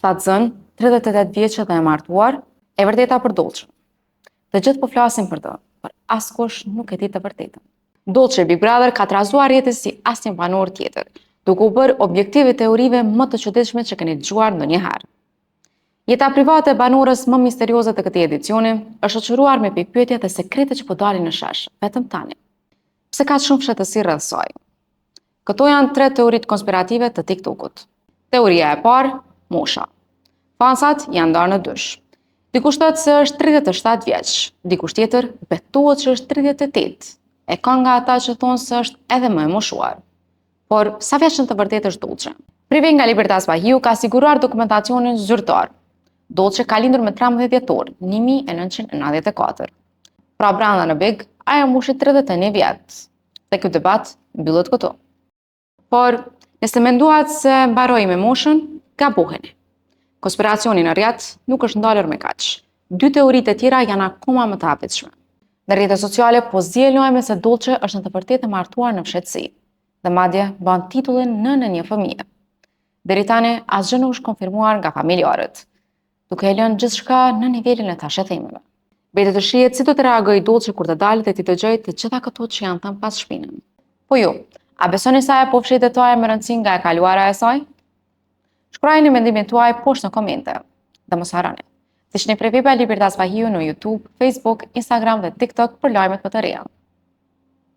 shtatzën, 38 vjeçë dhe e martuar, e vërteta për Dolçën. Të gjithë po flasin për të, por askush nuk e di të vërtetën. Dolçe Big Brother ka trazuar rrjetet si asnjë banor tjetër, duke u bërë objektiv i teorive më të çuditshme që keni dëgjuar ndonjëherë. Jeta private e banorës më misterioze të këtij edicioni është shoqëruar me pikpyetje dhe sekrete që po dalin në shesh, vetëm tani. Pse ka shumë fshehtësi rreth saj? Këto janë 3 teoritë konspirative të TikTokut. Teoria e parë, mosha. Fansat janë ndarë në dysh. Dikush thotë se është 37 vjeç, dikush tjetër betohet që është 38. E ka nga ata që thonë se është edhe më e moshuar. Por sa vjeç në të vërtetë është Dolçe? Privi nga Libertas Vahiu ka siguruar dokumentacionin zyrtar. Dolçe ka lindur me 13 dhjetor 1994. Pra brenda në Big, ajo mbushi 31 vjet. Dhe ky debat mbyllet këtu. Por nëse menduat se mbaroi me moshën, gaboheni. Konspiracioni në rrjet nuk është ndalur me kaq. 2 teoritë e tjera janë akoma më të habitshme. Në rrjetet sociale po zjel lajme se Dolçe është në të vërtetë martuar në fshehtësi dhe madje mban titullin nënë e një fëmije. Deri tani asgjë nuk është konfirmuar nga familjarët, duke e lënë gjithçka në nivelin e tashethimeve. Betet të shihet si do të reagojë Dolçe kur të dalë dhe ti dëgjoj të gjitha këto që janë thënë pas shpinën. Po ju, a besoni se ajo po fshet detaje me rëndësi nga e kaluara e saj? Shkruajini mendimin tuaj poshtë në komente. Dhe mos harroni, të shihni Libertas Vahiu në YouTube, Facebook, Instagram dhe TikTok për lajmet më të reja.